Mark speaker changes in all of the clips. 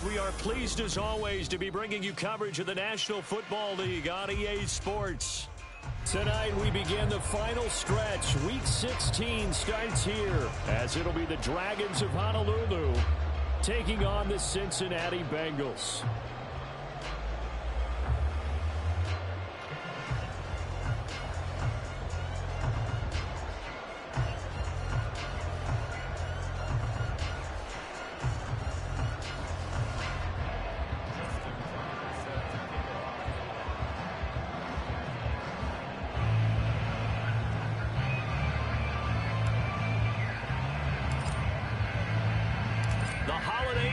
Speaker 1: We are pleased as always to be bringing you coverage of the National Football League on EA Sports. Tonight we begin the final stretch. Week 16 starts here as it'll be the Dragons of Honolulu taking on the Cincinnati Bengals.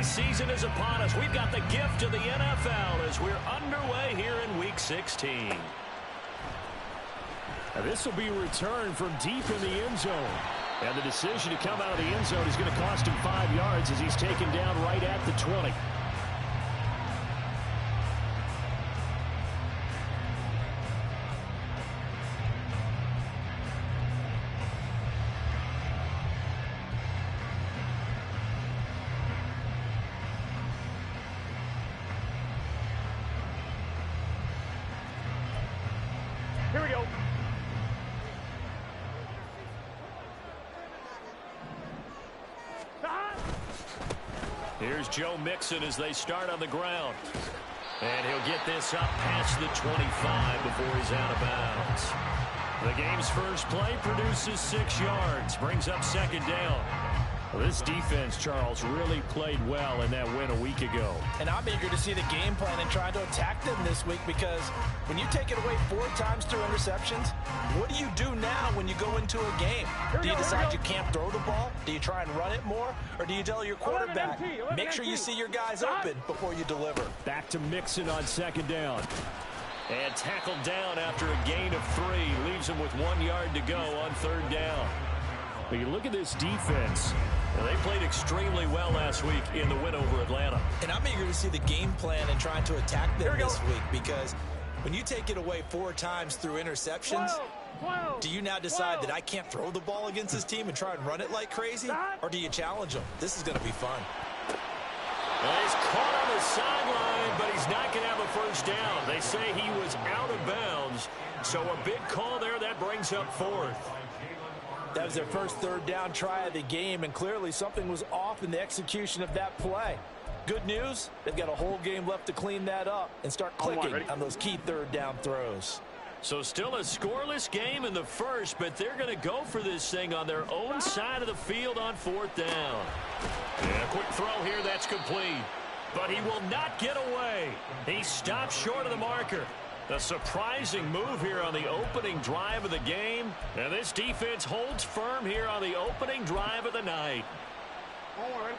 Speaker 1: Season is upon us. We've got the gift of the NFL as we're underway here in Week 16. Now this will be returned from deep in the end zone. And the decision to come out of the end zone is going to cost him 5 yards as he's taken down right at the 20.
Speaker 2: Here we go.
Speaker 1: Here's Joe Mixon as they start on the ground. And he'll get this up past the 25 before he's out of bounds. The game's first play produces 6 yards, brings up second down. Well, this defense, Charles, really played well in that win a week ago.
Speaker 3: And I'm eager to see the game plan and try to attack them this week because when you take it away 4 times through interceptions, what do you do now when you go into a game? Do you decide you can't throw the ball? Do you try and run it more? Or do you tell your quarterback, make sure you see your guys open before you deliver?
Speaker 1: Back to Mixon on second down. And tackled down after a gain of 3. Leaves him with 1 yard to go on third down. But you look at this defense. Well, they played extremely well last week in the win over Atlanta.
Speaker 3: And I'm eager to see the game plan and trying to attack them this week because when you take it away 4 times through interceptions, do you now decide that I can't throw the ball against this team and try and run it like crazy? Or do you challenge them? This is going to be fun.
Speaker 1: Well, he's caught on the sideline, but he's not going to have a first down. They say he was out of bounds, so a big call there that brings up 4th.
Speaker 3: That was their first third down try of the game, and clearly something was off in the execution of that play. Good news, they've got a whole game left to clean that up and start clicking on those key third down throws.
Speaker 1: So still a scoreless game in the first, but they're going to go for this thing on their own side of the field on 4th down. And a quick throw here, that's complete. But he will not get away. He stops short of the marker. A surprising move here on the opening drive of the game. And this defense holds firm here on the opening drive of the night.
Speaker 2: Don't worry.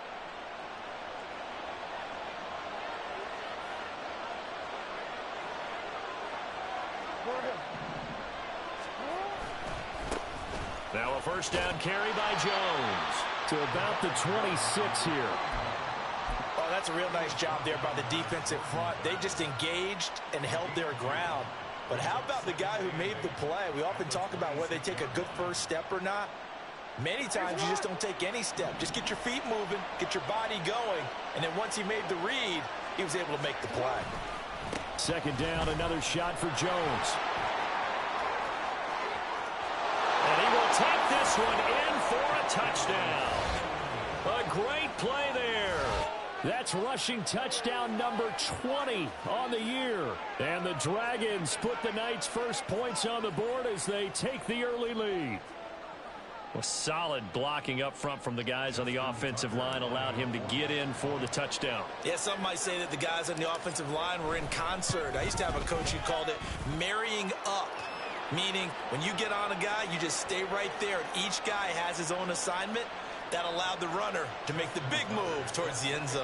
Speaker 1: Now a first down carry by Jones to about the 26 here.
Speaker 3: Oh, that's a real nice job there by the defensive front. They just engaged and held their ground. But how about the guy who made the play? We often talk about whether they take a good first step or not. Many times you just don't take any step. Just get your feet moving, get your body going, and then once he made the read, he was able to make the play.
Speaker 1: Second down, another shot for Jones. And he will take this one in for a touchdown. A great play there. That's rushing touchdown number 20 on the year. And the Dragons put the Knights' first points on the board as they take the early lead. Well, solid blocking up front from the guys on the offensive line allowed him to get in for the touchdown.
Speaker 3: Yeah, some might say that the guys on the offensive line were in concert. I used to have a coach who called it marrying up, meaning when you get on a guy, you just stay right there, and each guy has his own assignment. That allowed the runner to make the big move towards the end zone.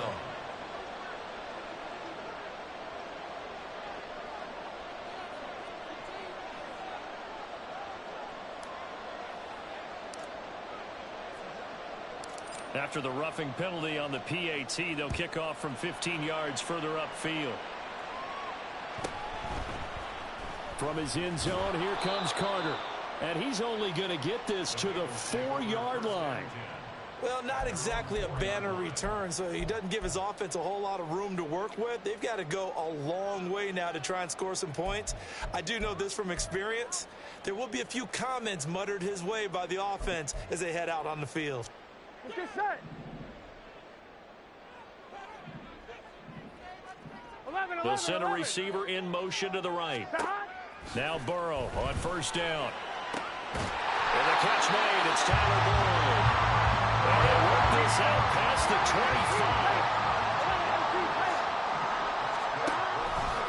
Speaker 1: After the roughing penalty on the PAT, they'll kick off from 15 yards further upfield. From his end zone, here comes Carter. And he's only going to get this to the 4-yard line.
Speaker 3: Well, not exactly a banner return, so he doesn't give his offense a whole lot of room to work with. They've got to go a long way now to try and score some points. I do know this from experience. There will be a few comments muttered his way by the offense as they head out on the field.
Speaker 2: Get set. 11,
Speaker 1: They'll send a receiver in motion to the right. Now Burrow on first down. And the catch made. It's Tyler Boyd. And they work this out past the 25.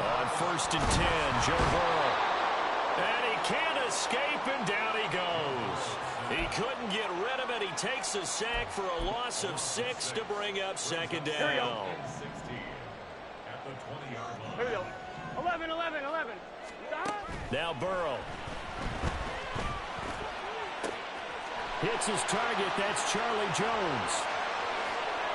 Speaker 1: On first and 10, Joe Burrow. And he can't escape, and down he goes. He couldn't get rid of it. He takes a sack for a loss of 6 to bring up second down.
Speaker 2: Here we go. 11.
Speaker 1: Now Burrow. Hits his target. That's Charlie Jones.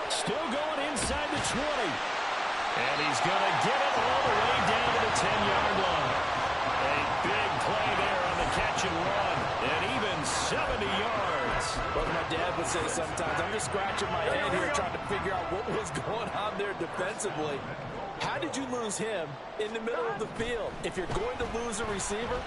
Speaker 1: Still going inside the 20. And he's going to get it all the way down to the 10-yard line. A big play there on the catch and run. And even 70 yards.
Speaker 3: Well, my dad would say sometimes, I'm just scratching my head here trying to figure out what was going on there defensively. How did you lose him in the middle of the field? If you're going to lose a receiver,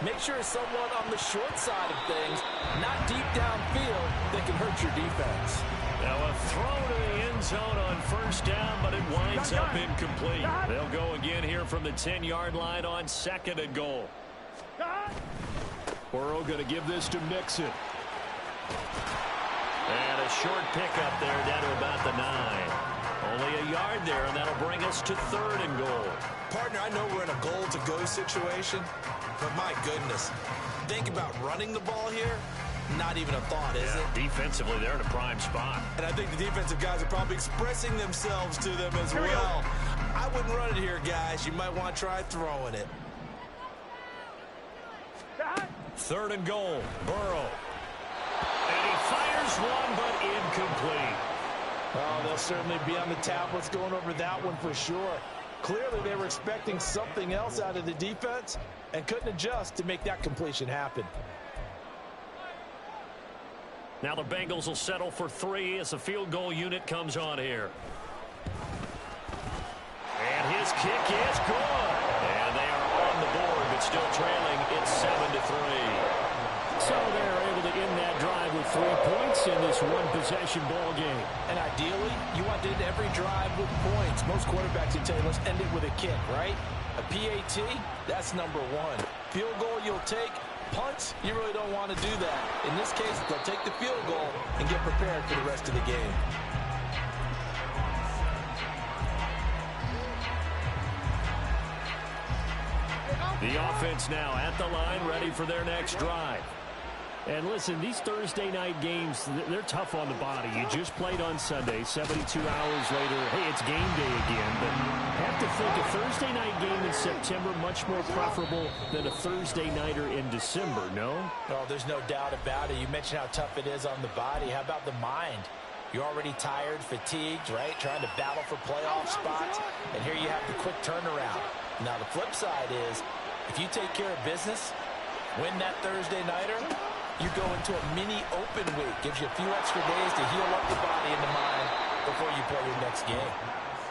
Speaker 3: make sure it's someone on the short side of things, not deep downfield, that can hurt your defense.
Speaker 1: Now a throw to the end zone on first down, but it winds up incomplete. They'll go again here from the 10-yard line on second and goal. Burrow going to give this to Mixon. And a short pickup there down to about the 9. Only a yard there, and that'll bring us to third and goal.
Speaker 3: Partner, I know we're in a goal-to-go situation, but my goodness, think about running the ball here. Not even a thought, is it?
Speaker 1: Defensively, they're in a prime spot.
Speaker 3: And I think the defensive guys are probably expressing themselves to them as well. I wouldn't run it here, guys. You might want to try throwing it.
Speaker 1: Third and goal, Burrow. And he fires one, but incomplete.
Speaker 3: Oh, they'll certainly be on the tablets going over that one for sure. Clearly, they were expecting something else out of the defense and couldn't adjust to make that completion happen.
Speaker 1: Now the Bengals will settle for 3 as the field goal unit comes on here. And his kick is good. And they are on the board, but still trailing. It's 7-3. So they're able to end that drive with 3 points in this one-possession ball game.
Speaker 3: And ideally, you want to end every drive with points. Most quarterbacks would tell you, let's end it with a kick, right? A PAT, that's number 1. Field goal you'll take. Punts, you really don't want to do that. In this case, they'll take the field goal and get prepared for the rest of the game.
Speaker 1: The offense now at the line, ready for their next drive. And listen, these Thursday night games, they're tough on the body. You just played on Sunday, 72 hours later, hey, it's game day again. But I have to think a Thursday night game in September much more preferable than a Thursday nighter in December, no?
Speaker 3: Oh, there's no doubt about it. You mentioned how tough it is on the body. How about the mind? You're already tired, fatigued, right? Trying to battle for playoff spots. And here you have the quick turnaround. Now, the flip side is, if you take care of business, win that Thursday nighter, you go into a mini open week. Gives you a few extra days to heal up the body and the mind before you play your next game.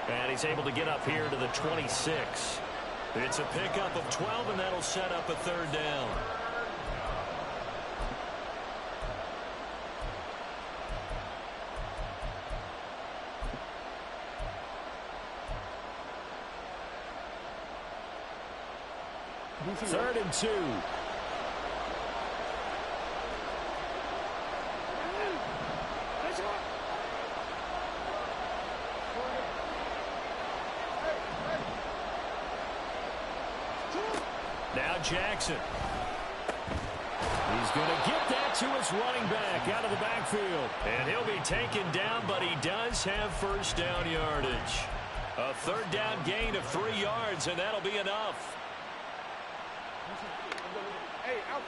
Speaker 1: And he's able to get up here to the 26. It's a pickup of 12, and that'll set up a third down. Third and 2. Now Jackson. He's going to get that to his running back out of the backfield. And he'll be taken down, but he does have first down yardage. A third down gain of 3 yards, and that'll be enough.
Speaker 2: Hey, out.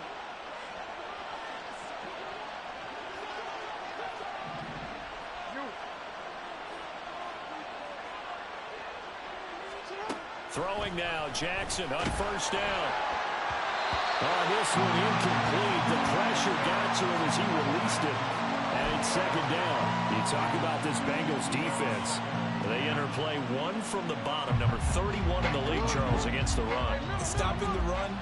Speaker 1: Throwing now, Jackson on first down. Oh, this one incomplete. The pressure got to him as he released it. And on second down. You talk about this Bengals defense. They enter play one from the bottom, number 31 in the league, Charles, against the run.
Speaker 3: Stopping the run,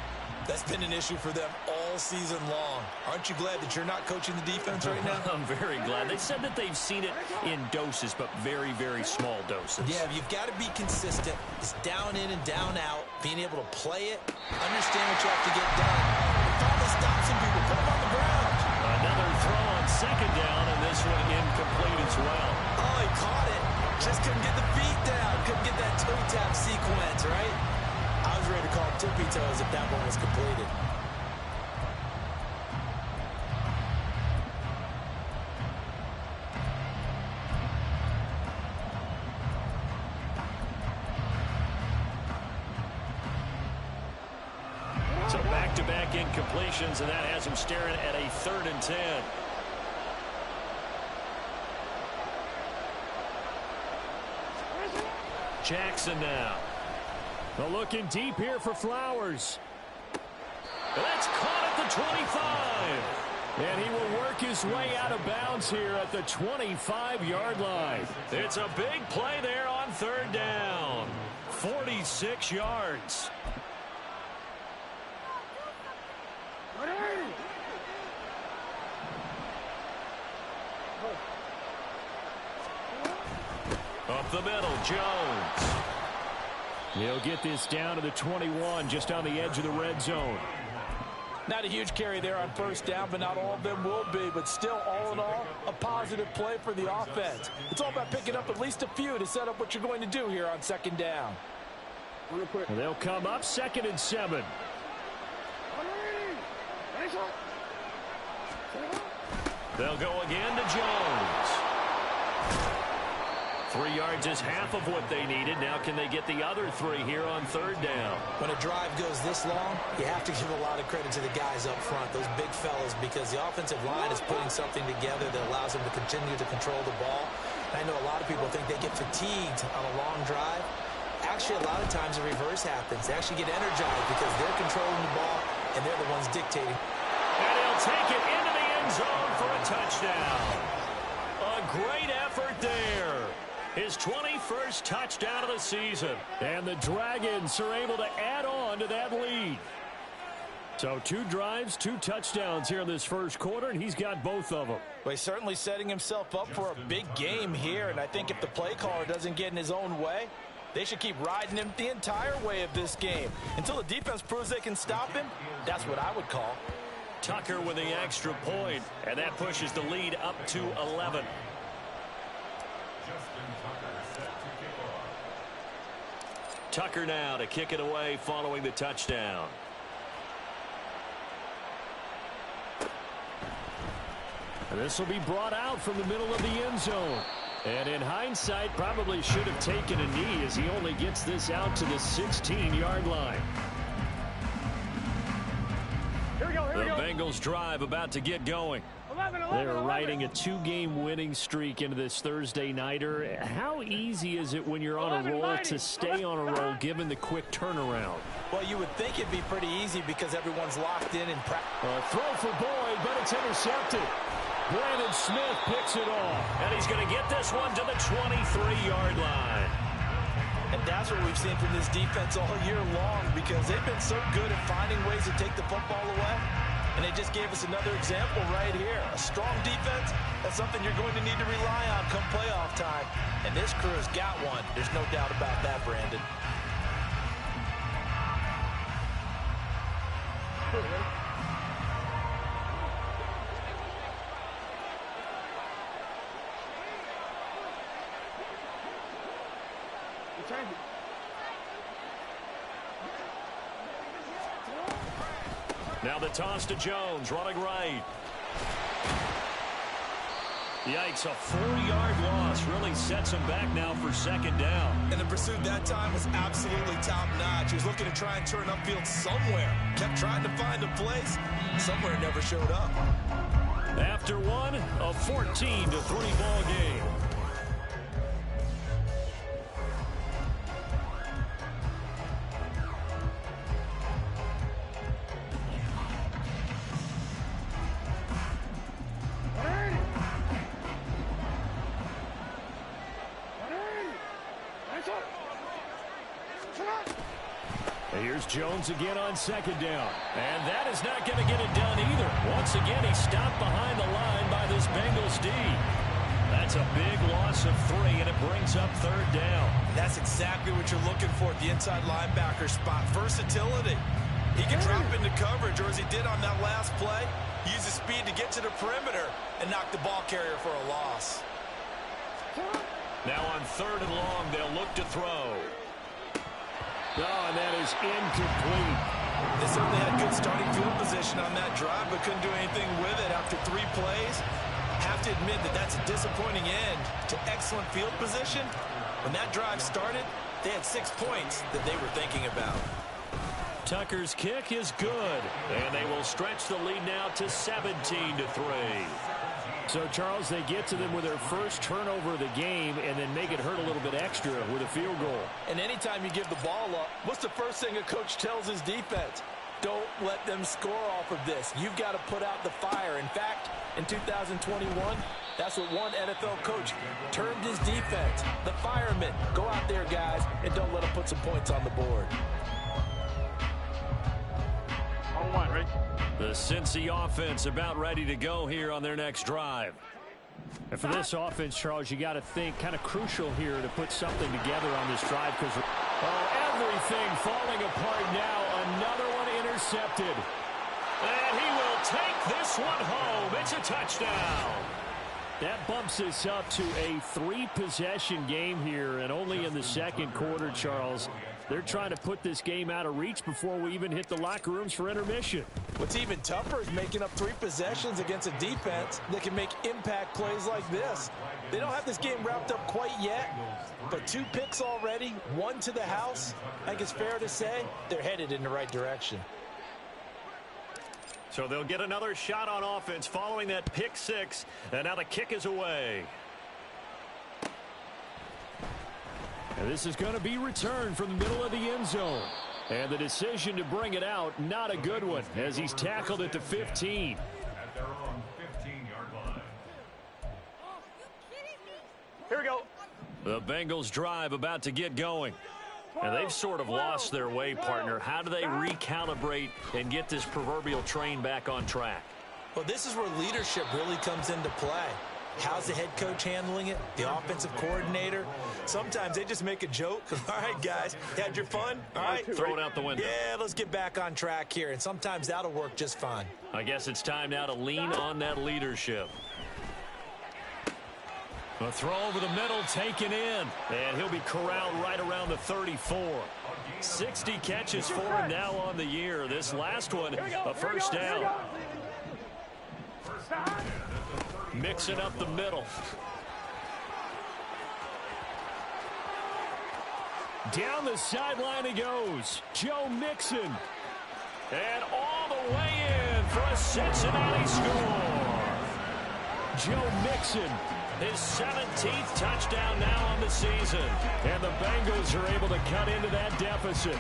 Speaker 3: that's been an issue for them all season long. Aren't you glad that you're not coaching the defense right now?
Speaker 1: I'm very glad. They said that they've seen it in doses, but very, very small doses.
Speaker 3: Yeah, you've got to be consistent. It's down in and down out, being able to play it, understand what you have to get done, and finally stop some people, put them on the ground.
Speaker 1: Another throw on second down, and this one incomplete as well.
Speaker 3: Oh, he caught it. Just couldn't get the feet down. Couldn't get that toe tap sequence, right? I was ready to call tippy toes if that one was completed.
Speaker 1: So back-to-back incompletions, and that has him staring at a 3rd and 10. Jackson now. Well, looking deep here for Flowers. That's caught at the 25. And he will work his way out of bounds here at the 25-yard line. It's a big play there on 3rd down. 46 yards. Up the middle, Jones. He'll get this down to the 21, just on the edge of the red zone.
Speaker 3: Not a huge carry there on 1st down, but not all of them will be. But still, all in all, a positive play for the offense. It's all about picking up at least a few to set up what you're going to do here on 2nd down.
Speaker 1: They'll come up 2nd and 7. They'll go again to Jones. 3 yards is half of what they needed. Now can they get the other 3 here on 3rd down?
Speaker 3: When a drive goes this long, you have to give a lot of credit to the guys up front, those big fellas, because the offensive line is putting something together that allows them to continue to control the ball. And I know a lot of people think they get fatigued on a long drive. Actually, a lot of times the reverse happens. They actually get energized because they're controlling the ball, and they're the ones dictating.
Speaker 1: And he'll take it into the end zone for a touchdown. A great effort there. His 21st touchdown of the season. And the Dragons are able to add on to that lead. So 2 drives, 2 touchdowns here in this first quarter, and he's got both of them.
Speaker 3: Well, he's certainly setting himself up for a big game here, and I think if the play caller doesn't get in his own way, they should keep riding him the entire way of this game. Until the defense proves they can stop him, that's what I would call.
Speaker 1: Tucker with the extra point, and that pushes the lead up to 11. Tucker now to kick it away following the touchdown. And this will be brought out from the middle of the end zone. And in hindsight, probably should have taken a knee as he only gets this out to the 16-yard line.
Speaker 2: Here we go, here we
Speaker 1: The
Speaker 2: go.
Speaker 1: Bengals drive about to get going.
Speaker 2: 11.
Speaker 1: They're riding a 2-game winning streak into this Thursday nighter. How easy is it when you're on a roll to stay on a roll given the quick turnaround?
Speaker 3: Well, you would think it'd be pretty easy because everyone's locked in and
Speaker 1: Throw for Boyd, but it's intercepted. Brandon Smith picks it off. And he's going to get this one to the 23-yard line.
Speaker 3: And that's what we've seen from this defense all year long because they've been so good at finding ways to take the football away. And they just gave us another example right here. A strong defense, that's something you're going to need to rely on come playoff time. And this crew has got one. There's no doubt about that, Brandon.
Speaker 1: Now the toss to Jones, running right. Yikes, a 4-yard loss really sets him back now for 2nd down.
Speaker 3: And the pursuit that time was absolutely top-notch. He was looking to try and turn upfield somewhere. Kept trying to find a place. Somewhere it never showed up.
Speaker 1: After one, a 14-3 ball game. And here's Jones again on second down. And that is not going to get it done either. Once again, he stopped behind the line by this Bengals D. That's a big loss of 3, and it brings up third down.
Speaker 3: That's exactly what you're looking for at the inside linebacker spot. Versatility. He can drop into coverage, or as he did on that last play, use his speed to get to the perimeter and knock the ball carrier for a loss.
Speaker 1: Now on third and long, they'll look to throw. Oh, and that is incomplete.
Speaker 3: They certainly had good starting field position on that drive, but couldn't do anything with it after 3 plays. Have to admit that that's a disappointing end to excellent field position. When that drive started, they had 6 points that they were thinking about.
Speaker 1: Tucker's kick is good, and they will stretch the lead now to 17-3. So, Charles, they get to them with their first turnover of the game and then make it hurt a little bit extra with a field goal.
Speaker 3: And anytime you give the ball up, what's the first thing a coach tells his defense? Don't let them score off of this. You've got to put out the fire. In fact, in 2021, that's what one NFL coach termed his defense. The firemen. Go out there, guys, and don't let them put some points on the board.
Speaker 2: On one, right?
Speaker 1: The Cincy offense about ready to go here on their next drive. And for this offense, Charles, you got to think kind of crucial here to put something together on this drive because everything falling apart now. Another one intercepted. And he will take this one home. It's a touchdown. That bumps us up to a 3-possession game here, and only in the second quarter, Charles. They're trying to put this game out of reach before we even hit the locker rooms for intermission.
Speaker 3: What's even tougher is making up 3 possessions against a defense that can make impact plays like this. They don't have this game wrapped up quite yet, but 2 picks already, 1 to the house. I think it's fair to say they're headed in the right direction.
Speaker 1: So they'll get another shot on offense following that pick 6, and now the kick is away. And this is going to be returned from the middle of the end zone. And the decision to bring it out, not a good one, as he's tackled at the 15.
Speaker 4: At their own 15-yard line.
Speaker 2: Here we go.
Speaker 1: The Bengals drive about to get going. And they've sort of lost their way, partner. How do they recalibrate and get this proverbial train back on track?
Speaker 3: Well, this is where leadership really comes into play. How's the head coach handling it? The offensive coordinator? Sometimes they just make a joke. All right, guys, had your fun? All right.
Speaker 1: Throw it out the window.
Speaker 3: Yeah, let's get back on track here. And sometimes that'll work just fine.
Speaker 1: I guess it's time now to lean on that leadership. A throw over the middle, taken in. And he'll be corralled right around the 34. 60 catches for him now on the year. This last one, a first down. Mixing up the middle. Down the sideline he goes. Joe Mixon. And all the way in for a Cincinnati score. Joe Mixon, his 17th touchdown now on the season. And the Bengals are able to cut into that deficit.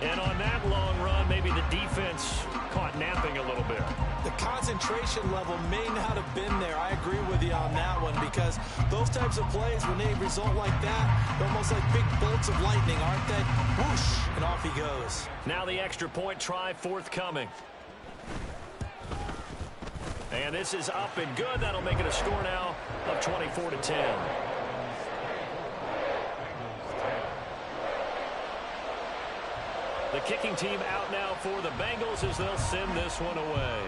Speaker 1: And on that long run, maybe the defense caught napping a little bit.
Speaker 3: The concentration level may not have been there. I agree with you on that one because those types of plays, when they result like that, they're almost like big bolts of lightning, aren't they? Whoosh, and off he goes.
Speaker 1: Now the extra point try forthcoming. And this is up and good. That'll make it a score now of 24-10. The kicking team out now for the Bengals as they'll send this one away.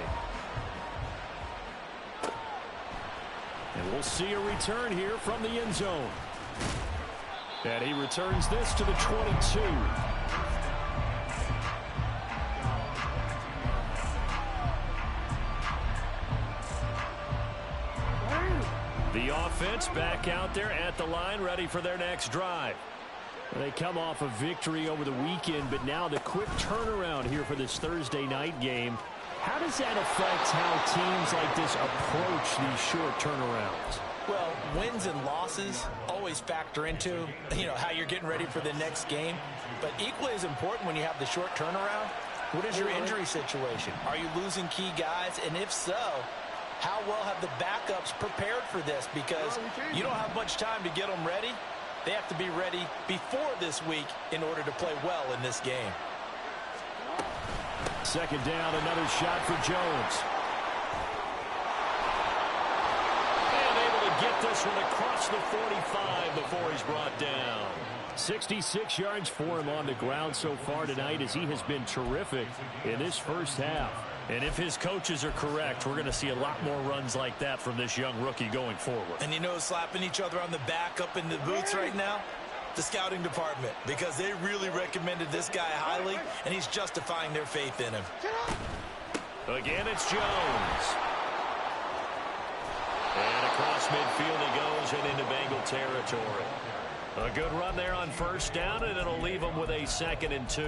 Speaker 1: And we'll see a return here from the end zone. And he returns this to the 22. The offense back out there at the line, ready for their next drive. They come off a victory over the weekend, but now the quick turnaround here for this Thursday night game. How does that affect how teams like this approach these short turnarounds?
Speaker 3: Well, wins and losses always factor into, how you're getting ready for the next game. But equally as important when you have the short turnaround, what is your injury situation? Are you losing key guys? And if so, how well have the backups prepared for this? Because you don't have much time to get them ready. They have to be ready before this week in order to play well in this game.
Speaker 1: Second down, another shot for Jones. And able to get this one across the 45 before he's brought down. 66 yards for him on the ground so far tonight as he has been terrific in this first half.
Speaker 5: And if his coaches are correct, we're going to see a lot more runs like that from this young rookie going forward.
Speaker 3: And you know, slapping each other on the back up in the boots right now? The scouting department, because they really recommended this guy highly, and he's justifying their faith in him.
Speaker 1: Again, it's Jones. And across midfield he goes and into Bengal territory. A good run there on first down, and it'll leave him with a 2nd and 2.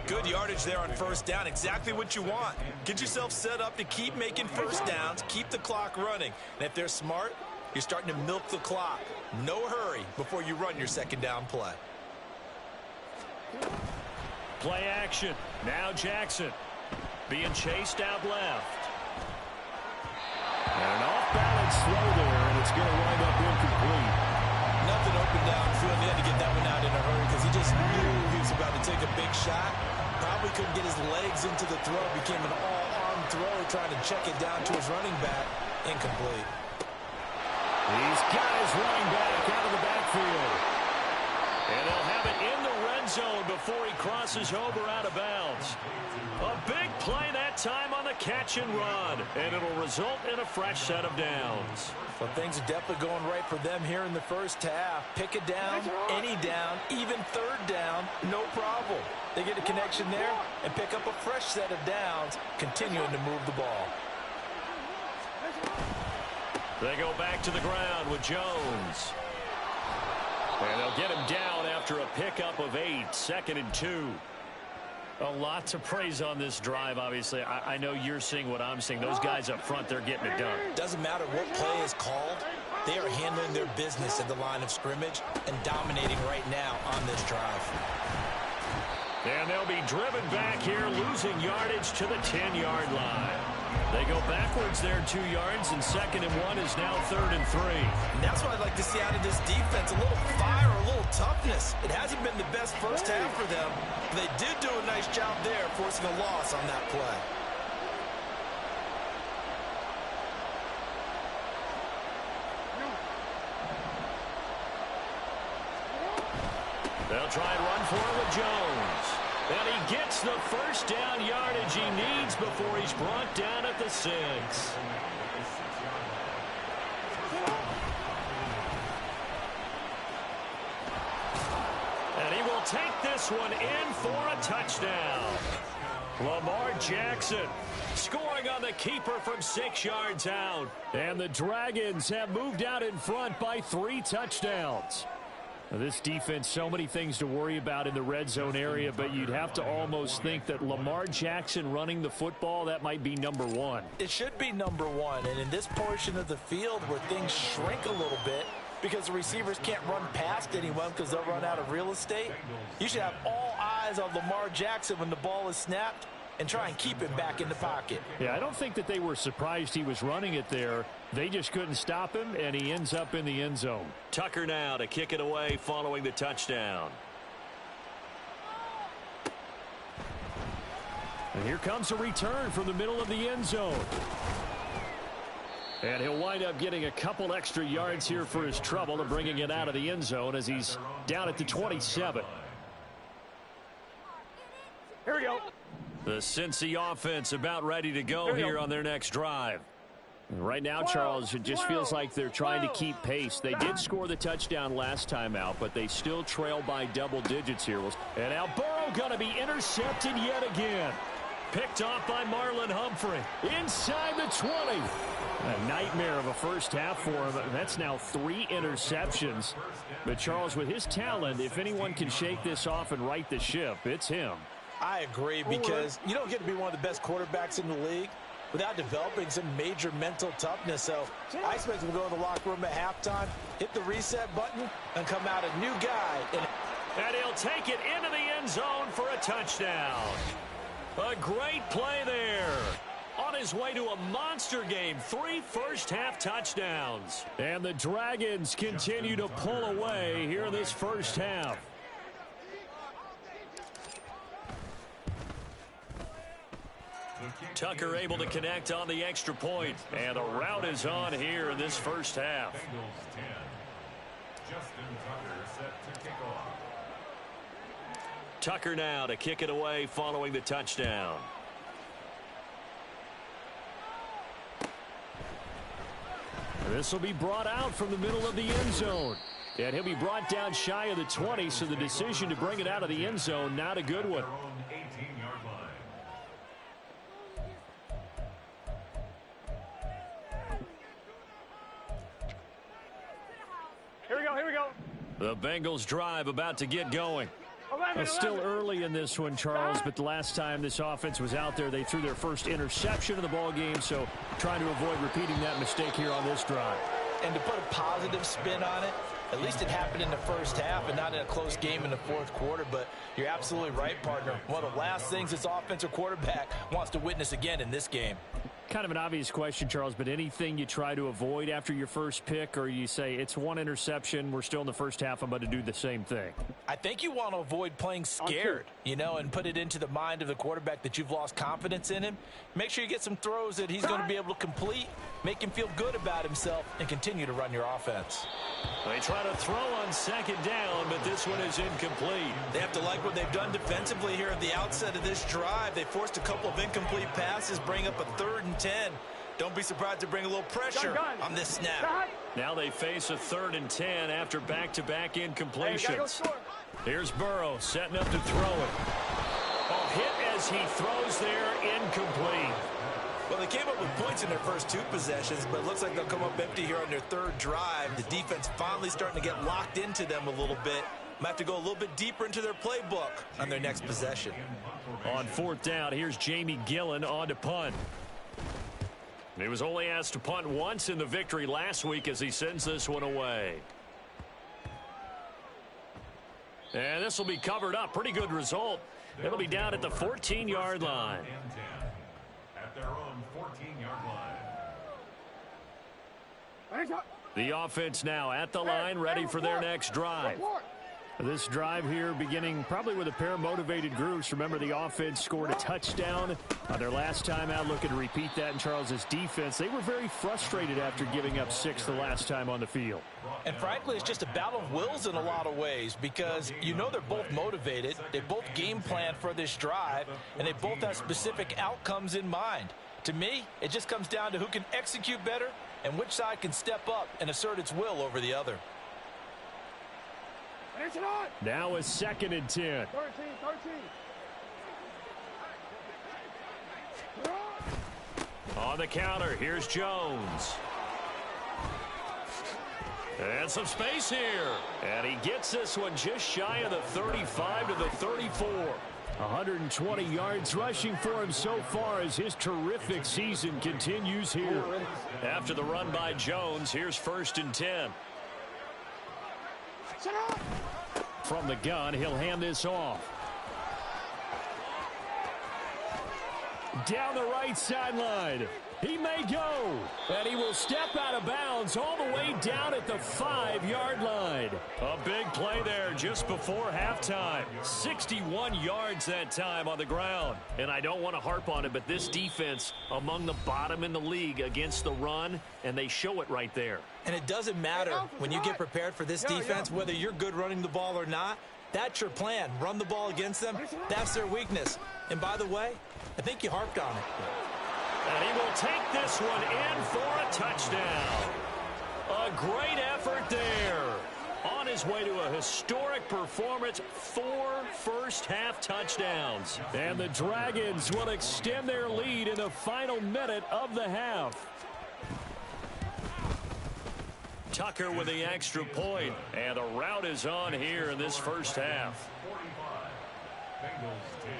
Speaker 3: Good yardage there on first down. Exactly what you want. Get yourself set up to keep making first downs, keep the clock running. And if they're smart, you're starting to milk the clock. No hurry before you run your second down play.
Speaker 1: Play action. Now Jackson being chased out left. And an off-balance throw there, and it's going to wind up incomplete.
Speaker 3: Nothing open downfield. He had to get that one out in a hurry because he just knew he was about to take a big shot. Probably couldn't get his legs into the throw. Became an all-arm throw trying to check it down to his running back. Incomplete.
Speaker 1: He's got his running back out of the backfield. And they'll have it in the red zone before he crosses over out of bounds. A big play that time on the catch and run. And it'll result in a fresh set of downs.
Speaker 3: Well, things are definitely going right for them here in the first half. Pick a down, any down, even third down, no problem. They get a connection there and pick up a fresh set of downs, continuing to move the ball.
Speaker 1: They go back to the ground with Jones. And they'll get him down after a pickup of 8, 2nd and 2.
Speaker 5: A lot to praise on this drive, obviously. I know you're seeing what I'm seeing. Those guys up front, they're getting it done.
Speaker 3: Doesn't matter what play is called. They are handling their business at the line of scrimmage and dominating right now on this drive.
Speaker 1: And they'll be driven back here, losing yardage to the 10-yard line. They go backwards there 2 yards, and 2nd and 1 is now 3rd and 3.
Speaker 3: And that's what I'd like to see out of this defense, a little fire, a little toughness. It hasn't been the best first half for them, but they did do a nice job there, forcing a loss on that play.
Speaker 1: They'll try and run for it with Jones. And he gets the first down yardage he needs before he's brought down at the 6. And he will take this one in for a touchdown. Lamar Jackson scoring on the keeper from 6 yards out. And the Dragons have moved out in front by 3 touchdowns. This defense, so many things to worry about in the red zone area, but you'd have to almost think that Lamar Jackson running the football, that might be number 1.
Speaker 3: It should be number 1, and in this portion of the field where things shrink a little bit because the receivers can't run past anyone because they'll run out of real estate, you should have all eyes on Lamar Jackson when the ball is snapped and try and keep him back in the pocket.
Speaker 1: Yeah, I don't think that they were surprised he was running it there. They just couldn't stop him, and he ends up in the end zone. Tucker now to kick it away following the touchdown. And here comes a return from the middle of the end zone. And he'll wind up getting a couple extra yards here for his trouble and bringing it out of the end zone as he's down at the 27.
Speaker 2: Here we go.
Speaker 1: The Cincy offense about ready to go here on their next drive. And right now, Charles, it just feels like they're trying to keep pace. They did score the touchdown last time out, but they still trail by double digits here. And now Burrow going to be intercepted yet again. Picked off by Marlon Humphrey. Inside the 20. A nightmare of a first half for him. That's now 3 interceptions. But, Charles, with his talent, if anyone can shake this off and right the ship, it's him.
Speaker 3: I agree, because you don't get to be one of the best quarterbacks in the league without developing some major mental toughness. So I expect him to go in the locker room at halftime, hit the reset button, and come out a new guy.
Speaker 1: And he'll take it into the end zone for a touchdown. A great play there. on his way to a monster game. 3 first-half touchdowns. And the Dragons continue to pull away here in this first half. Tucker able to connect on the extra point. And a route is on here in this first half.
Speaker 4: Bengals 10. Justin Tucker set to kick off.
Speaker 1: Tucker now to kick it away following the touchdown. This will be brought out from the middle of the end zone. And he'll be brought down shy of the 20, so the decision to bring it out of the end zone, not a good one.
Speaker 4: Their own 18-yard line.
Speaker 2: Here we go, here we go.
Speaker 1: The Bengals drive about to get going.
Speaker 2: 11,
Speaker 1: It's still
Speaker 2: 11.
Speaker 1: early in this one, Charles, but the last time this offense was out there, they threw their first interception of the ball game, so trying to avoid repeating that mistake here on this drive.
Speaker 3: And to put a positive spin on it, at least it happened in the first half and not in a close game in the fourth quarter. But you're absolutely right, partner. One of the last things this offensive quarterback wants to witness again in this game.
Speaker 1: Kind of an obvious question, Charles, but anything you try to avoid after your first pick, or you say it's one interception, we're still in the first half, I'm about to do the same thing?
Speaker 3: I think you want to avoid playing scared, and put it into the mind of the quarterback that you've lost confidence in him. Make sure you get some throws that he's going to be able to complete, make him feel good about himself, and continue to run your offense.
Speaker 1: They try to throw on second down, but this one is incomplete.
Speaker 3: They have to like what they've done defensively here at the outset of this drive. They forced a couple of incomplete passes, bring up a 3rd and 10. Don't be surprised to bring a little pressure on this snap.
Speaker 1: Now they face a 3rd and 10 after back-to-back incompletions. Here's Burrow setting up to throw it. Oh, hit as he throws there, incomplete.
Speaker 3: Well, they came up with points in their first 2 possessions, but it looks like they'll come up empty here on their 3rd drive. The defense finally starting to get locked into them a little bit. Might have to go a little bit deeper into their playbook on their next possession.
Speaker 1: On 4th down, here's Jamie Gillen on to punt. He was only asked to punt once in the victory last week as he sends this one away. And this will be covered up. Pretty good result. It'll be down at the 14-yard line.
Speaker 4: At their own 14-yard line.
Speaker 1: The offense now at the line, ready for their next drive. This drive here beginning probably with a pair of motivated groups. Remember, the offense scored a touchdown on their last time out, looking to repeat that in Charles's defense. They were very frustrated after giving up 6 the last time on the field.
Speaker 3: And frankly, it's just a battle of wills in a lot of ways because they're both motivated. They both game plan for this drive, and they both have specific outcomes in mind. To me, it just comes down to who can execute better and which side can step up and assert its will over the other.
Speaker 1: Now a 2nd and 10.
Speaker 2: 13.
Speaker 1: On the counter, here's Jones. And some space here. And he gets this one just shy of the 35 to the 34. 120 yards rushing for him so far as his terrific season continues here. After the run by Jones, here's 1st and 10. From the gun, he'll hand this off. Down the right sideline. He may go. And he will step out of bounds all the way down at the 5-yard line. A big play there just before halftime. 61 yards that time on the ground. And I don't want to harp on it, but this defense among the bottom in the league against the run, and they show it right there.
Speaker 3: And it doesn't matter when you get prepared for this defense, whether you're good running the ball or not. That's your plan. Run the ball against them. That's their weakness. And by the way, I think you harped on it.
Speaker 1: And he will take this one in for a touchdown. A great effort there. On his way to a historic performance, 4 first-half touchdowns. And the Dragons will extend their lead in the final minute of the half. Tucker with the extra point, and a route is on here in this first half.
Speaker 4: 45. Bengals 10.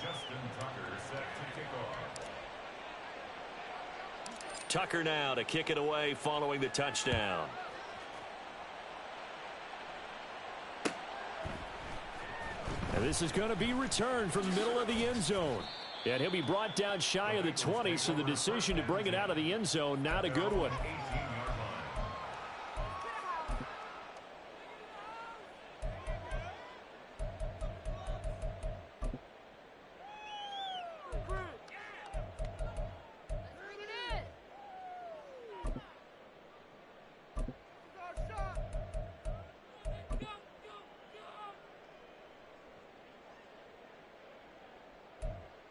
Speaker 4: Justin Tucker set to kick off.
Speaker 1: Tucker now to kick it away following the touchdown. And this is going to be returned from the middle of the end zone. And he'll be brought down shy of the 20, so the decision to bring it out of the end zone, not a good one.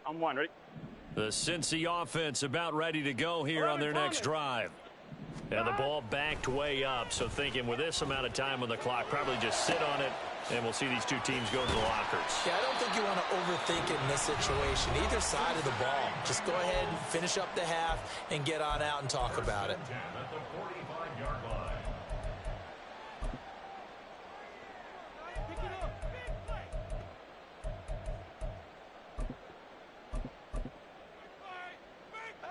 Speaker 2: On one, ready?
Speaker 1: The Cincy offense about ready to go here on their next drive. And the ball backed way up, so thinking with this amount of time on the clock, probably just sit on it, and we'll see these two teams go to the lockers.
Speaker 3: Yeah, I don't think you want to overthink it in this situation. Either side of the ball. Just go ahead and finish up the half and get on out and talk about it.
Speaker 4: At the 45-yard line.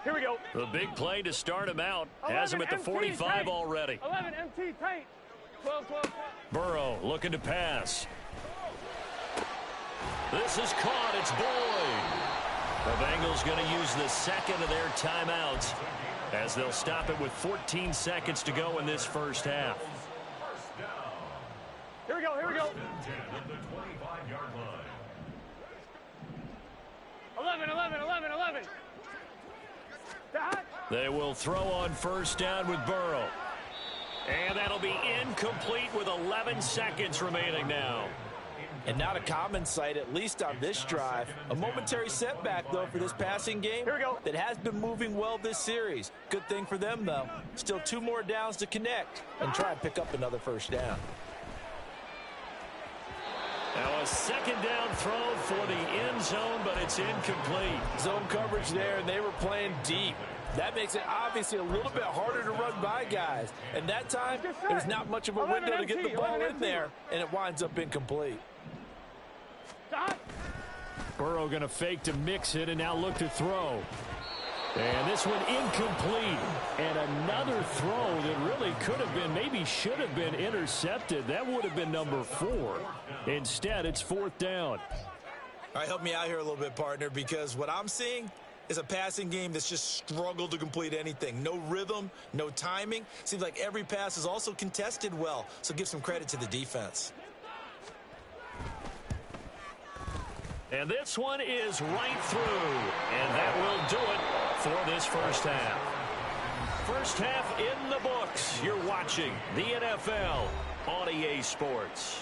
Speaker 2: Here we go.
Speaker 1: The big play to start him out. Has him at the 45 already.
Speaker 2: 11 MT tight. 12.
Speaker 1: Burrow looking to pass. This is caught. It's Boyd. The Bengals going to use the second of their timeouts as they'll stop it with 14 seconds to go in this first half.
Speaker 2: Here we go.
Speaker 4: At the 25-yard line.
Speaker 2: 11.
Speaker 1: They will throw on first down with Burrow. And that'll be incomplete with 11 seconds remaining now.
Speaker 3: And not a common sight, at least on this drive. A momentary setback, though, for this passing game
Speaker 2: Here we go.
Speaker 3: that has been moving well this series. Good thing for them, though. Still 2 more downs to connect and try and pick up another first down.
Speaker 1: Now a second down throw for the end zone, but it's incomplete.
Speaker 3: Zone coverage there, and they were playing deep. That makes it obviously a little bit harder to run by guys. And that time, there's not much of a window to get the ball in there, and it winds up incomplete.
Speaker 1: Burrow going to fake to mix it and now look to throw. And this one incomplete. And another throw that really could have been, maybe should have been intercepted. That would have been number 4. Instead, it's 4th down.
Speaker 3: All right, help me out here a little bit, partner, because what I'm seeing is a passing game that's just struggled to complete anything. No rhythm, no timing. Seems like every pass is also contested well, so give some credit to the defense.
Speaker 1: And this one is right through. And that will do it for this first half. First half in the books. You're watching the NFL on EA Sports.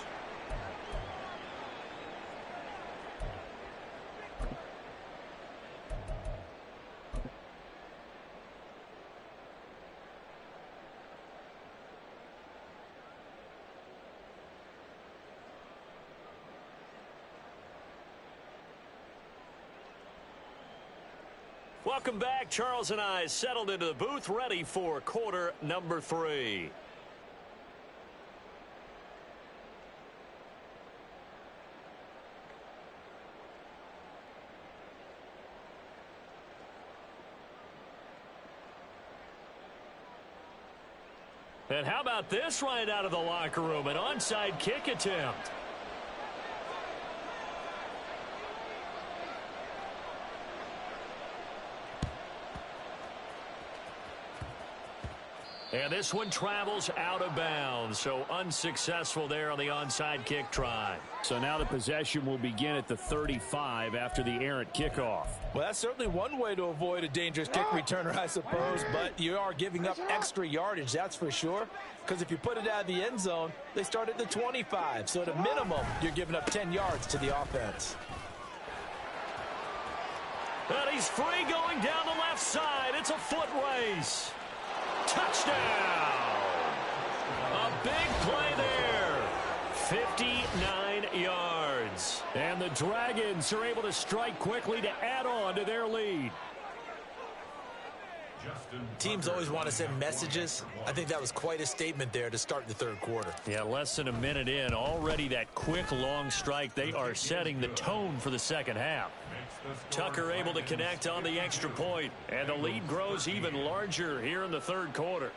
Speaker 1: Welcome back. Charles and I settled into the booth, ready for quarter number 3. And how about this right out of the locker room? An onside kick attempt. And this one travels out of bounds, so unsuccessful there on the onside kick try. So now the possession will begin at the 35 after the errant kickoff.
Speaker 3: Well, that's certainly one way to avoid a dangerous kick returner, I suppose, but you are giving up extra yardage, that's for sure, because if you put it out of the end zone, they start at the 25, so at a minimum, you're giving up 10 yards to the offense.
Speaker 1: And he's free going down the left side. It's a foot race. Touchdown! A big play there. 59 yards. And the Dragons are able to strike quickly to add on to their lead.
Speaker 3: Teams always want to send messages. I think that was quite a statement there to start the third quarter.
Speaker 1: Yeah, less than a minute in. Already that quick, long strike. They are setting the tone for the second half. Tucker able to connect on the extra point, and the lead grows even larger here in the third quarter.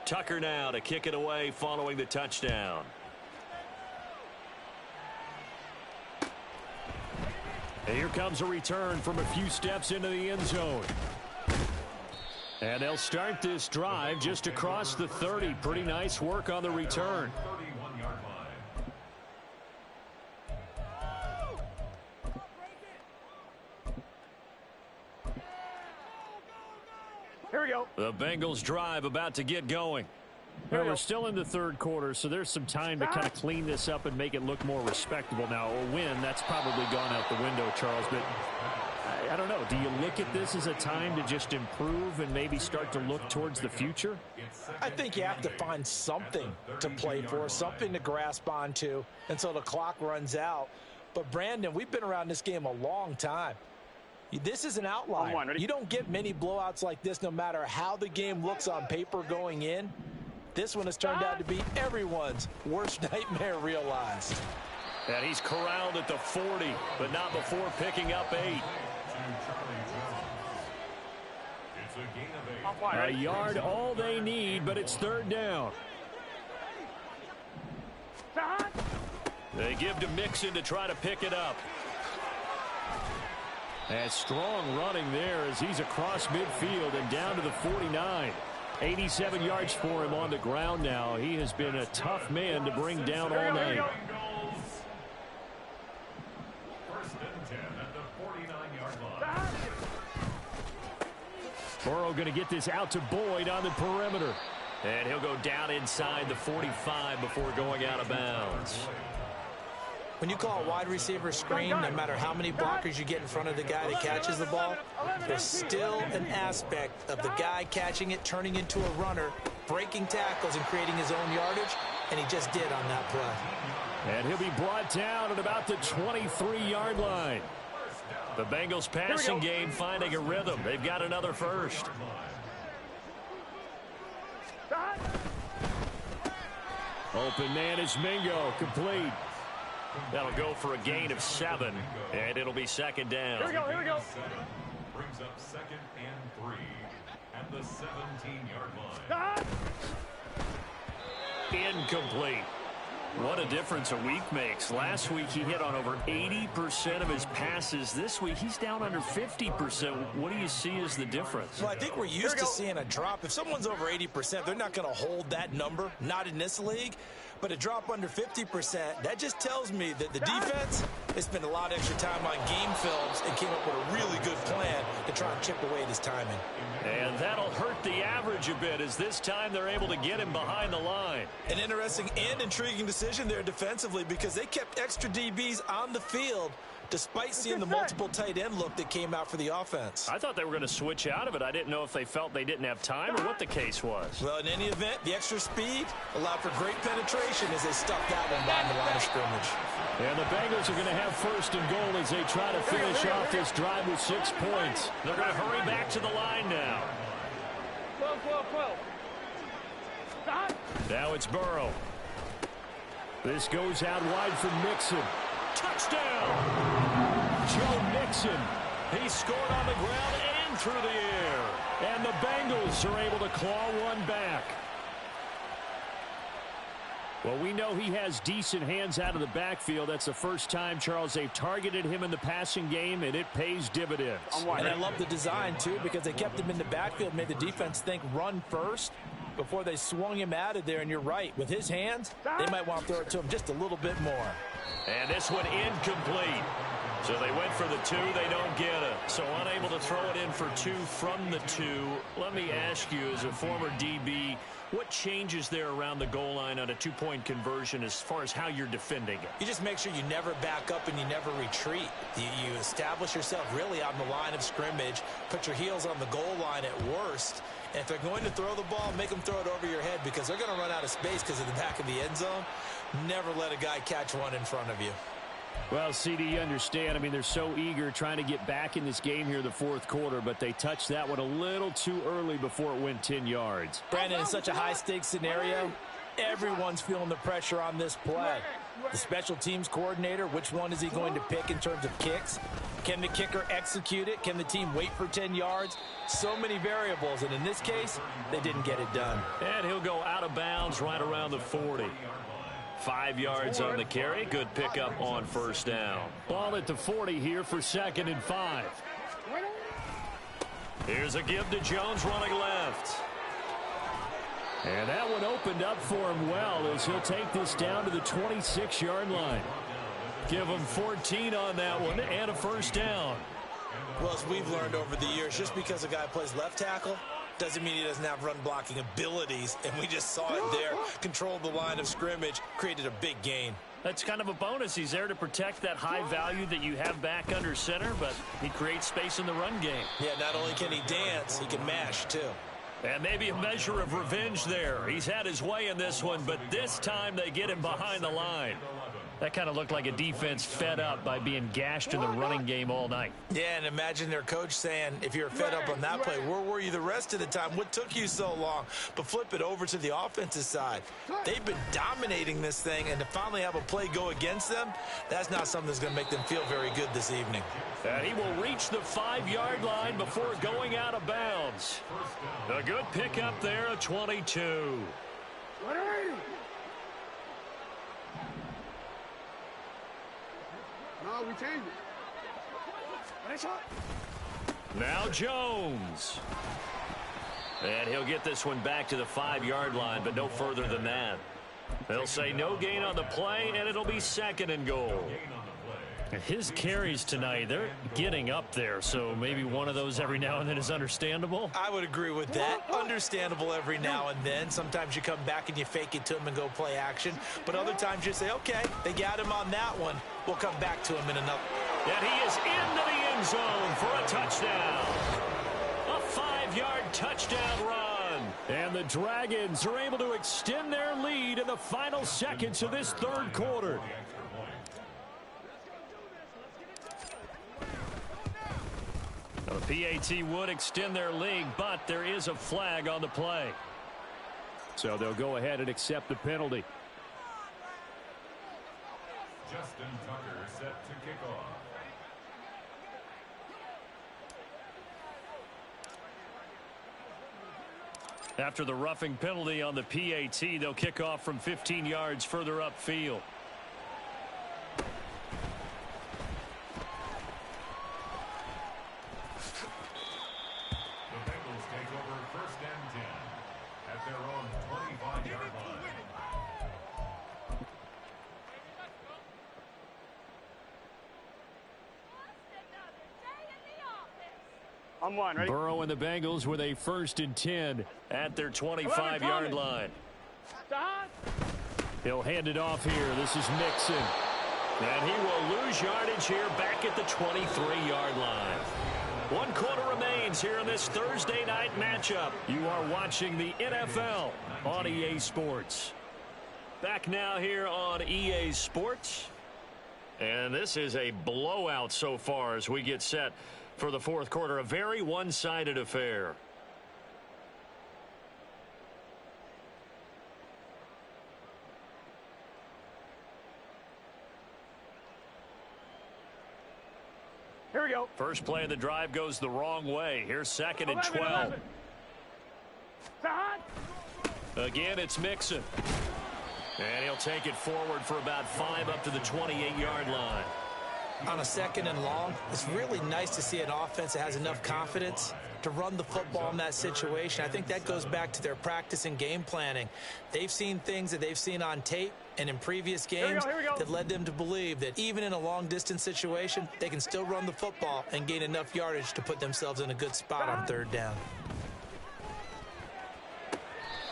Speaker 1: Tucker now to kick it away following the touchdown. And here comes a return from a few steps into the end zone. And they'll start this drive just across the 30. Pretty nice work on the return.
Speaker 4: 31-yard line.
Speaker 2: Here we go.
Speaker 1: The Bengals drive about to get going. Well, we're still in the third quarter, so there's some time to kind of clean this up and make it look more respectable. Now, a win, that's probably gone out the window, Charles, but I don't know. Do you look at this as a time to just improve and maybe start to look towards the future?
Speaker 3: I think you have to find something to play for, something to grasp onto until the clock runs out. But, Brandon, we've been around this game a long time. This is an outlier. You don't get many blowouts like this no matter how the game looks on paper going in. This one has turned out to be everyone's worst nightmare realized.
Speaker 1: And he's corralled at the 40, but not before picking up 8.
Speaker 4: It's a gain of 8.
Speaker 1: A yard all they need, but it's third down. They give to Mixon to try to pick it up. And strong running there as he's across midfield and down to the 49. 87 yards for him on the ground now. He has been a tough man to bring down all night.
Speaker 4: First and 10 at the 49-yard line.
Speaker 1: Burrow going to get this out to Boyd on the perimeter. And he'll go down inside the 45 before going out of bounds.
Speaker 3: When you call a wide receiver screen, no matter how many blockers you get in front of the guy that catches the ball, there's still an aspect of the guy catching it, turning into a runner, breaking tackles and creating his own yardage, and he just did on that play.
Speaker 1: And he'll be brought down at about the 23-yard line. The Bengals passing game finding a rhythm. They've got another first. Open man is Mingo, complete. That'll go for a gain of 7, and it'll be second down.
Speaker 2: Here we go, here we go.
Speaker 4: Brings up second and 3 at the 17-yard line.
Speaker 1: Incomplete. What a difference a week makes. Last week he hit on over 80% of his passes. This week he's down under 50%. What do you see as the difference?
Speaker 3: Well, I think we're used to seeing a drop. If someone's over 80%, they're not going to hold that number, not in this league. But a drop under 50%, that just tells me that the defense has spent a lot of extra time on game films and came up with a really good plan to try and chip away at his timing.
Speaker 1: And that'll hurt the average a bit as this time they're able to get him behind the line.
Speaker 3: An interesting and intriguing decision there defensively because they kept extra DBs on the field despite seeing the multiple tight end look that came out for the offense.
Speaker 1: I thought they were going to switch out of it. I didn't know if they felt they didn't have time or what the case was.
Speaker 3: Well, in any event, the extra speed allowed for great penetration as they stuck that one behind the line of scrimmage.
Speaker 1: And the Bengals are going to have first and goal as they try to finish off this drive with 6 points. They're going to hurry back to the line now.
Speaker 2: 12, 12, 12.
Speaker 1: Now it's Burrow. This goes out wide for Mixon. Touchdown! Joe Mixon. He scored on the ground and through the air. And the Bengals are able to claw one back. Well, we know he has decent hands out of the backfield. That's the first time, Charles, they've targeted him in the passing game, and it pays dividends.
Speaker 3: And I love the design, too, because they kept him in the backfield, made the defense think run first before they swung him out of there. And you're right, with his hands, they might want to throw it to him just a little bit more.
Speaker 1: And this one incomplete. So they went for the 2, they don't get it. So unable to throw it in for 2 from the 2. Let me ask you, as a former DB, what changes there around the goal line on a 2-point conversion as far as how you're defending it?
Speaker 3: You just make sure you never back up and you never retreat. You establish yourself really on the line of scrimmage, put your heels on the goal line at worst, and if they're going to throw the ball, make them throw it over your head because they're going to run out of space because of the back of the end zone. Never let a guy catch one in front of you.
Speaker 1: Well, CD, you understand. I mean, they're so eager trying to get back in this game here in the fourth quarter, but they touched that one a little too early before it went 10 yards.
Speaker 3: Brandon, in such a high-stakes scenario, everyone's feeling the pressure on this play. The special teams coordinator, which one is he going to pick in terms of kicks? Can the kicker execute it? Can the team wait for 10 yards? So many variables, and in this case, they didn't get it done.
Speaker 1: And he'll go out of bounds right around the 40.
Speaker 5: 5 yards on the carry. Good pickup on first down.
Speaker 1: Ball at the 40 here for 2nd and 5.
Speaker 5: Here's a give to Jones running left.
Speaker 1: And that one opened up for him well as he'll take this down to the 26-yard line. Give him 14 on that one and a first down.
Speaker 3: Well, as we've learned over the years, just because a guy plays left tackle doesn't mean he doesn't have run blocking abilities, and we just saw it there. Controlled the line of scrimmage, created a big gain.
Speaker 5: That's kind of a bonus. He's there to protect that high value that you have back under center, but he creates space in the run game.
Speaker 3: Yeah, not only can he dance, he can mash too.
Speaker 5: And maybe a measure of revenge there. He's had his way in this one, but this time they get him behind the line. That kind of looked like a defense fed up by being gashed in the running game all night.
Speaker 3: Yeah, and imagine their coach saying, if you're fed up on that play, where were you the rest of the time? What took you so long? But flip it over to the offensive side. They've been dominating this thing, and to finally have a play go against them, that's not something that's going to make them feel very good this evening.
Speaker 5: And he will reach the 5-yard line before going out of bounds. A good pickup there, a 22.
Speaker 2: No, we changed it.
Speaker 5: Now Jones. And he'll get this one back to the 5-yard line, but no further than that. They'll say no gain on the play, and it'll be 2nd and goal.
Speaker 1: His carries tonight, they're getting up there, so maybe one of those every now and then is understandable.
Speaker 3: I would agree with that. Understandable every now and then. Sometimes you come back and you fake it to him and go play action. But other times you say, okay, they got him on that one. We'll come back to him in another.
Speaker 5: And he is into the end zone for a touchdown. A 5-yard touchdown run.
Speaker 1: And the Dragons are able to extend their lead in the final seconds of this 3rd quarter. The PAT would extend their lead, but there is a flag on the play. So they'll go ahead and accept the penalty.
Speaker 4: Justin Tucker set to kick off.
Speaker 1: After the roughing penalty on the PAT, they'll kick off from 15 yards further upfield.
Speaker 2: I'm one, ready?
Speaker 1: Burrow and the Bengals with a 1st and 10 at their 25-yard line. He'll hand it off here. This is Mixon.
Speaker 5: And he will lose yardage here back at the 23-yard line. 1 quarter remains here in this Thursday night matchup.
Speaker 1: You are watching the NFL on EA Sports.
Speaker 5: Back now here on EA Sports. And this is a blowout so far as we get set for the 4th quarter. A very one-sided affair.
Speaker 2: Here we go.
Speaker 1: First play of the drive goes the wrong way. Here's 2nd and 12.
Speaker 2: 11.
Speaker 1: Again, it's Mixon. And he'll take it forward for about 5 up to the 28-yard line.
Speaker 3: On a 2nd and long, it's really nice to see an offense that has enough confidence to run the football in that situation. I think that goes back to their practice and game planning. They've seen things that they've seen on tape and in previous games that led them to believe that even in a long-distance situation, they can still run the football and gain enough yardage to put themselves in a good spot on 3rd down.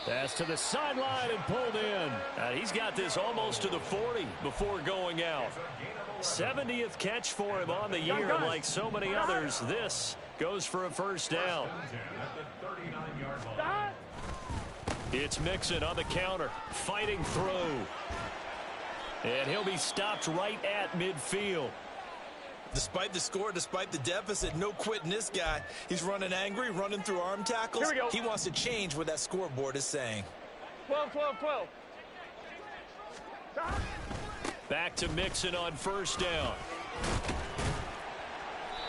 Speaker 1: Pass to the sideline and pulled in.
Speaker 5: He's got this almost to the 40 before going out. 70th catch for him on the year. Like so many others, this goes for a 1st down.
Speaker 1: It's Mixon on the counter, fighting through. And he'll be stopped right at midfield.
Speaker 3: Despite the score, despite the deficit, no quitting this guy. He's running angry, running through arm tackles. He wants to change what that scoreboard is saying.
Speaker 2: 12, 12, 12.
Speaker 1: Back to Mixon on 1st down.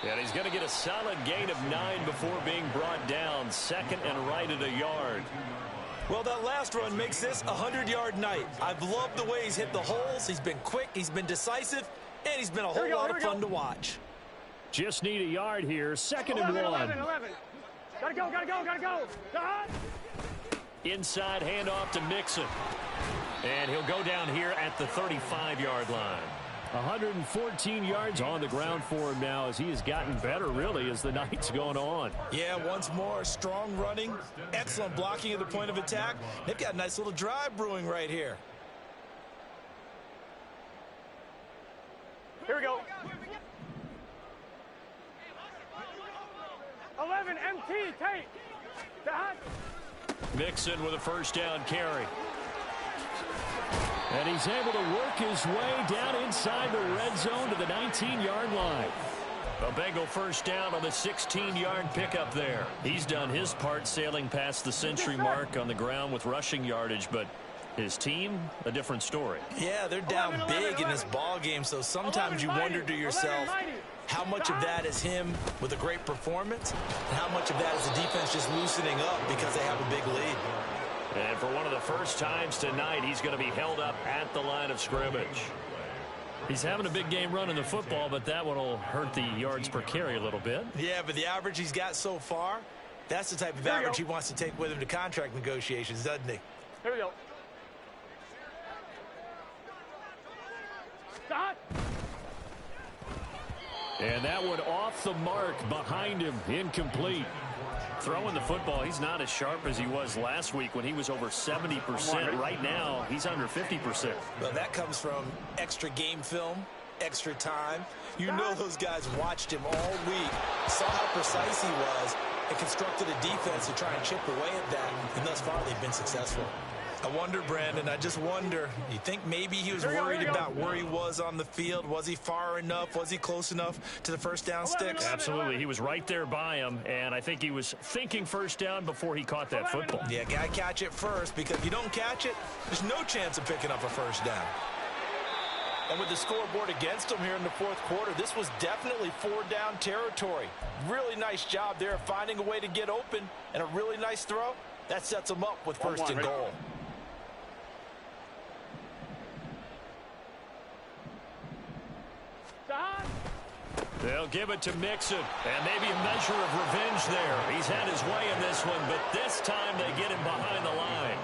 Speaker 1: And he's going to get a solid gain of 9 before being brought down. 2nd and right at a yard.
Speaker 3: Well, that last run makes this a 100-yard night. I've loved the way he's hit the holes. He's been quick, he's been decisive, and he's been a whole lot of fun to watch.
Speaker 1: Just need a yard here. Second and 1.
Speaker 2: 11. Gotta go.
Speaker 1: Inside handoff to Mixon. And he'll go down here at the 35-yard line. 114 yards on the ground for him now as he has gotten better, really, as the night's gone on.
Speaker 3: Yeah, once more, strong running, excellent blocking at the point of attack. They've got a nice little drive brewing right here.
Speaker 2: Here we go. 11, MT, take.
Speaker 1: Mixon with a first down carry. And he's able to work his way down inside the red zone to the 19-yard line. A Bengal first down on the 16-yard pickup there. He's done his part sailing past the century mark on the ground with rushing yardage, but his team, a different story.
Speaker 3: Yeah, they're down big in this ball game, so sometimes you wonder to yourself how much of that is him with a great performance and how much of that is the defense just loosening up because they have a big lead.
Speaker 1: And for one of the first times tonight, he's going to be held up at the line of scrimmage. He's having a big game running the football, but that one will hurt the yards per carry a little bit.
Speaker 3: Yeah, but the average he's got so far, that's the type of average he wants to take with him to contract negotiations, doesn't he?
Speaker 2: Here we go. Stop.
Speaker 1: And that one off the mark behind him, incomplete. Throwing the football, he's not as sharp as he was last week when he was over 70%. Right now, he's under 50%.
Speaker 3: Well, that comes from extra game film, extra time. You know those guys watched him all week, saw how precise he was, and constructed a defense to try and chip away at that, and thus far they've been successful. I wonder, Brandon, I just wonder, you think maybe he was worried about where he was on the field? Was he far enough? Was he close enough to the first down sticks?
Speaker 1: Absolutely. He was right there by him, and I think he was thinking first down before he caught that football.
Speaker 3: Yeah, got to catch it first, because if you don't catch it, there's no chance of picking up a first down. And with the scoreboard against him here in the fourth quarter, this was definitely four-down territory. Really nice job there finding a way to get open, and a really nice throw. That sets him up with first and goal.
Speaker 1: They'll give it to Mixon, and maybe a measure of revenge there. He's had his way in this one, but this time they get him behind the line.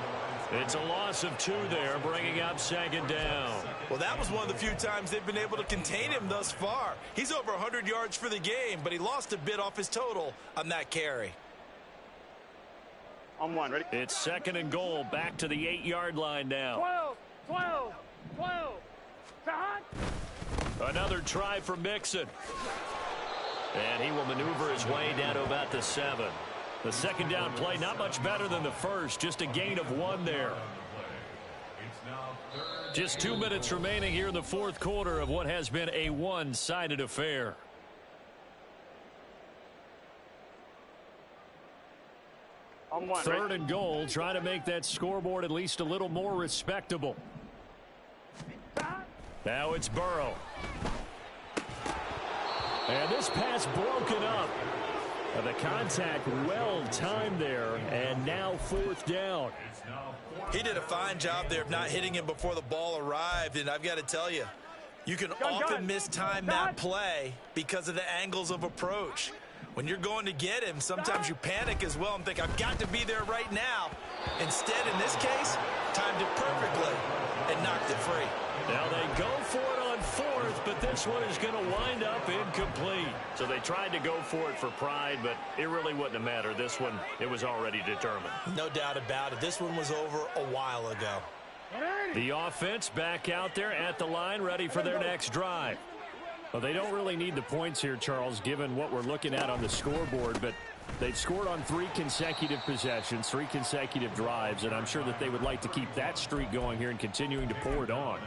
Speaker 1: It's a loss of 2 there, bringing up second down.
Speaker 3: Well, that was one of the few times they've been able to contain him thus far. He's over 100 yards for the game, but he lost a bit off his total on that carry.
Speaker 2: On 1, ready?
Speaker 1: It's second and goal, back to the 8-yard line now.
Speaker 2: 12.
Speaker 1: Another try for Mixon. And he will maneuver his way down to about the 7. The second down play, not much better than the first, just a gain of 1 there. Just 2 minutes remaining here in the fourth quarter of what has been a one-sided affair.
Speaker 2: On 1,
Speaker 1: third and goal, trying to make that scoreboard at least a little more respectable. Now it's Burrow. And this pass broken up. The contact well timed there, and now fourth down.
Speaker 3: He did a fine job there of not hitting him before the ball arrived, and I've got to tell you, you can often mistime that play because of the angles of approach. When you're going to get him, sometimes you panic as well and think, I've got to be there right now. Instead, in this case, timed it perfectly and knocked it free.
Speaker 1: Now they go for it on fourth, but this one is going to wind up incomplete. So they tried to go for it for pride, but it really wouldn't have mattered. This one, it was already determined.
Speaker 3: No doubt about it. This one was over a while ago.
Speaker 1: The offense back out there at the line, ready for their next drive. Well, they don't really need the points here, Charles, given what we're looking at on the scoreboard, but they've scored on 3 consecutive possessions, 3 consecutive drives, and I'm sure that they would like to keep that streak going here and continuing to pour it on.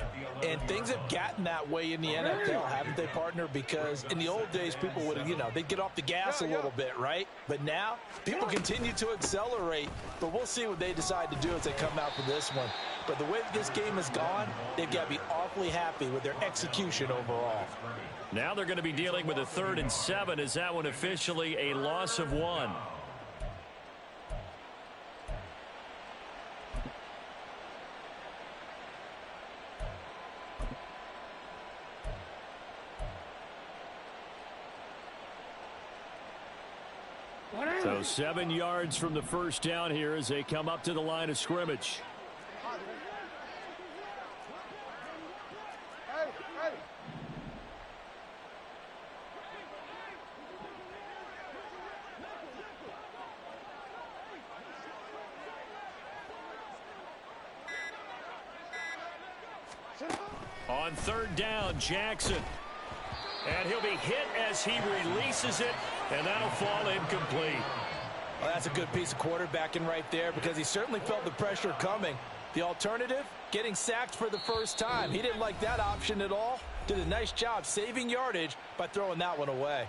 Speaker 3: And things have gotten that way in the NFL, haven't they, partner? Because in the old days, people would, they'd get off the gas a little bit, right? But now, people continue to accelerate, but we'll see what they decide to do as they come out for this one. But the way that this game has gone, they've got to be awfully happy with their execution overall.
Speaker 1: Now they're going to be dealing with a 3rd and 7 as that one officially a loss of 1. So 7 yards from the first down here as they come up to the line of scrimmage. On third down, Jackson. And he'll be hit as he releases it, and that'll fall incomplete.
Speaker 3: Well, that's a good piece of quarterbacking right there because he certainly felt the pressure coming. The alternative, getting sacked for the first time. He didn't like that option at all. Did a nice job saving yardage by throwing that one away.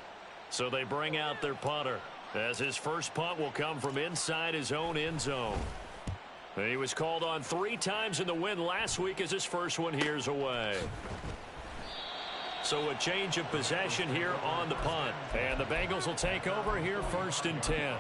Speaker 5: So they bring out their punter as his first punt will come from inside his own end zone. He was called on 3 times in the win last week as his first one here's away. So a change of possession here on the punt. And the Bengals will take over here 1st and 10.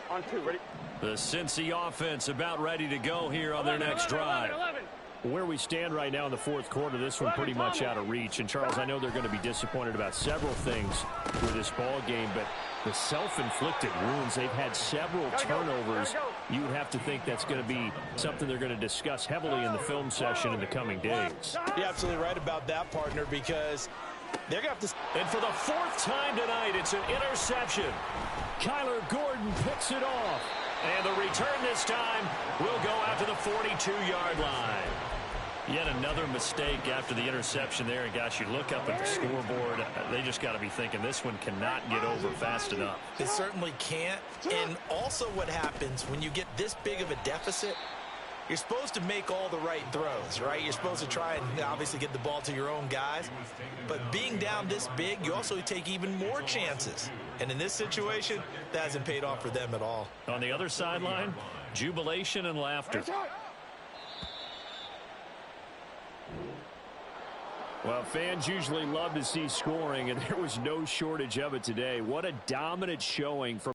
Speaker 2: On 2, ready?
Speaker 1: The Cincy offense about ready to go here on their next drive.
Speaker 2: 11.
Speaker 1: Where we stand right now in the fourth quarter, this one pretty much out of reach. And, Charles, I know they're going to be disappointed about several things with this ball game, but the self-inflicted wounds, they've had several turnovers. You would have to think that's going to be something they're going to discuss heavily in the film session in the coming days.
Speaker 3: You're absolutely right about that, partner, because they're going to have to...
Speaker 1: And for the 4th time tonight, it's an interception. Kyler Gordon picks it off. And the return this time will go out to the 42-yard line. Yet another mistake after the interception there. And, gosh, you look up at the scoreboard, they just got to be thinking this one cannot get over fast enough.
Speaker 3: It certainly can't. And also what happens when you get this big of a deficit, you're supposed to make all the right throws, right? You're supposed to try and obviously get the ball to your own guys. But being down this big, you also take even more chances. And in this situation, that hasn't paid off for them at all.
Speaker 1: On the other sideline, jubilation and laughter. Well, fans usually love to see scoring, and there was no shortage of it today. What a dominant showing from